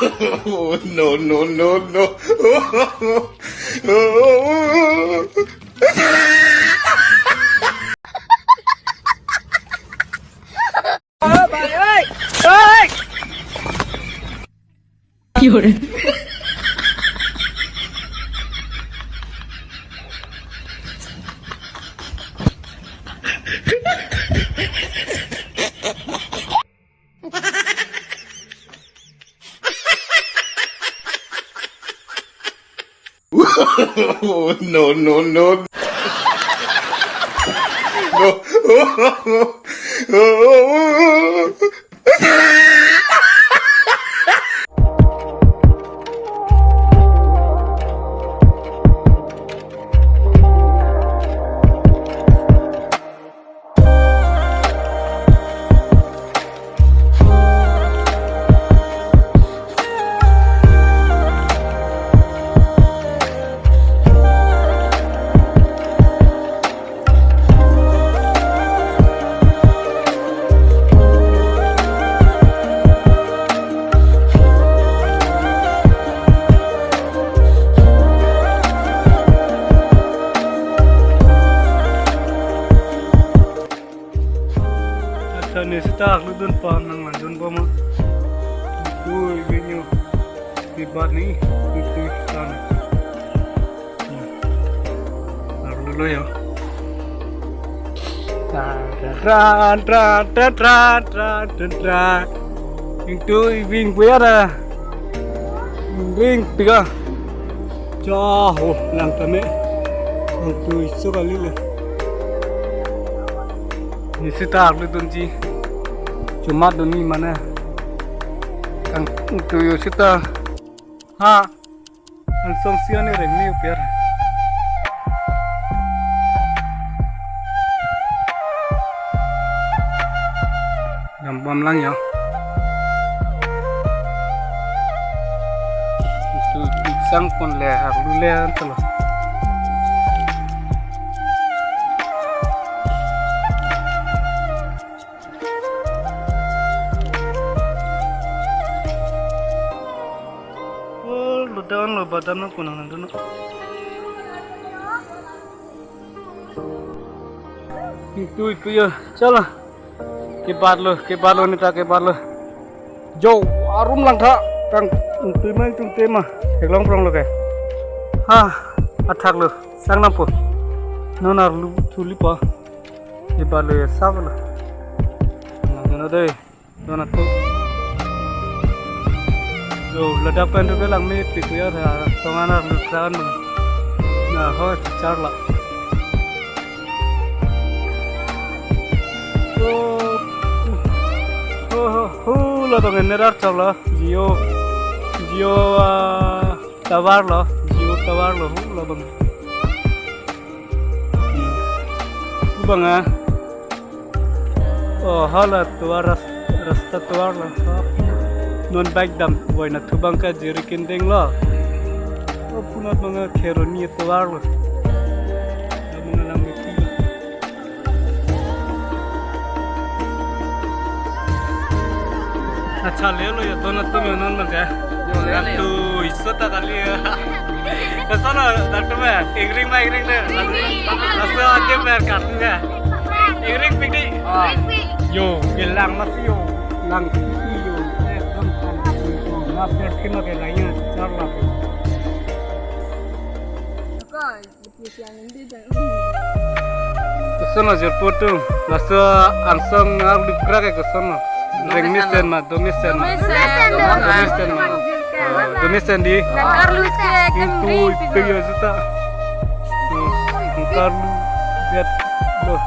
Oh, no, no, no, no. Bà ơi! Ơi! 有人， Oh, no, no, no. No. Ni setak lu dun pa nang landun pa mo. Uy, ganyo. Iba ni itu tan. Lalu yo. Tran. Itu ibing puara. Ibing tiga. Jauh lang kami. Itu isu kali le. Ni setak lu dun ji. Cuma doni mana kang tuyo sita ha langsung siane rengni upiar gampang lang ya itu pisang pun leher lu leher tuh Ludawan lo badan aku nang dulu. Itu ya, cala. Kebar lo ni tak kebar lo. Jauh, arum lang tak. Kang tema itu tema. Heglong prong lo ke. Ha, atak lo. Sang nampu. Nona lu tulipa. Kebar lo ya sab lo. Nana deh, nona tu. Yo, ledakan tu kelang ni pikuya dah. Tongana lukaran, nah, ho carla. Ladang nerar carla. Jio tawar lo, ladang. Banga. Oh, halat tawar rasta tawar lo. Non baik dam, boy na tubang ka jiri kendeng lo. Punat mga keroni itu war lo. Mga lang itu. Acha le lo ya donat tu menon mga. Tu iso ta kali ya. Kesana dakter me, igring de. Langsung aja mer kartu ya. Igring pigi. Yo, gelang masih yo. Lang yo. Update kena ke lainnya carla. Kesana jerpotu, lasu ansong ardi krak ke kesana. Remisen ma, domisen di. Itu ya sudah. Karlu lihat lo.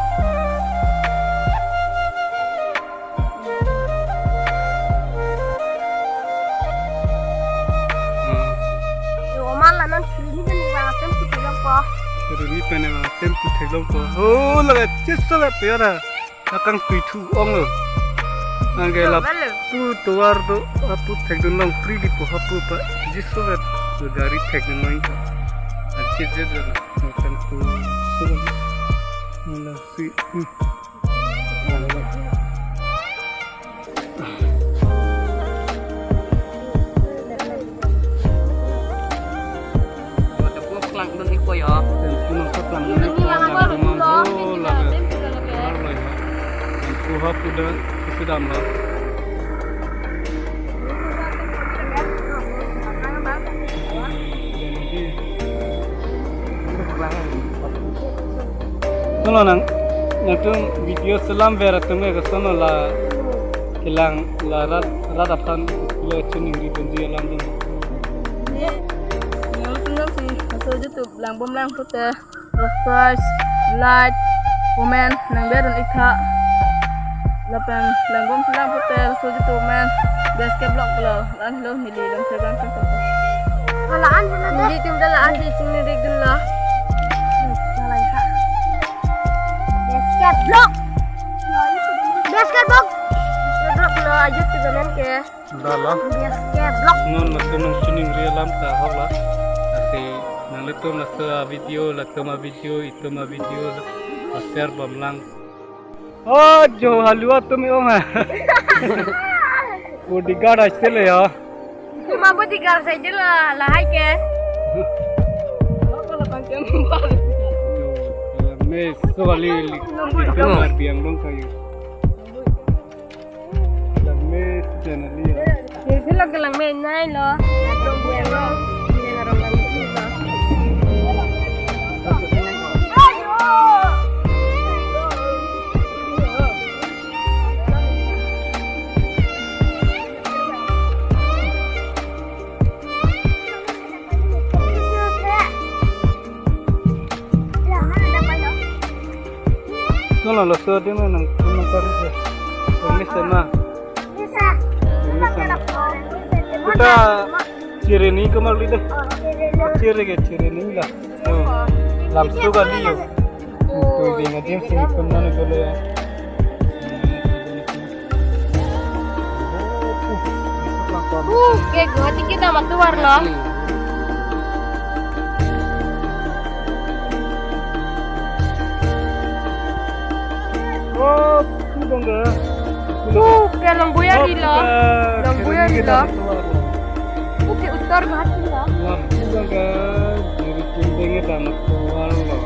Ini pengen tempu teglong ko. Oh, laga cesa la pera. Akang tuitu ong lo. Angge la tu tuar do apu teglong free di po apu pa. Jiso la dari teglong ka. Acce jeda la. Akang tu so la si. Ini yang baru loh. Kuhap udah sedang loh. Sono nang natung video selam vera tunge ke sono la kilang la rat apan le chuning ri bunji alam dun. Yang tunggu sih masuk YouTube lang bom lang putih, subscribe, like, komen, nang biar dan ikha. Lapan lang bom lang putih masuk YouTube man, best blog lo, lan lo mili lang terang kan tu. Malaan hana deh. Di tim dalam adi cini regel lah. Malah ikha. Best blog. Best blog. Blog lo aja tiga men ke. Dah lah. Best blog. Non masuk nang chuning ri alam ta hawla. Asi nang letum la sa video la tama video itama video la share bamlang. Oh jo halwa tumi om hai. Bodyguard aise le ya. Cuma bodyguard saja lah hai ke. Kalau pakai mumpal. मैं सवाली लिखूंगा बियांग लोग का ये लम्बे चैनल ये Jadi lo gelang menai lo. Atau biar lo jangan orang lain lo. Sono lo so dia nang komentar je. Ini sama. Kita Cireni kemari deh. Cireni lah. Langsung kali yo. Tuh dengan dia sih pernah kalau ya. Kayak gue dikit sama keluar lo. Oh, sudah enggak. Kayak lembuya di lo. Lembuya di lo. Kayak utar banget di lo. Sudah enggak. Jadi cintanya sama keluar lo.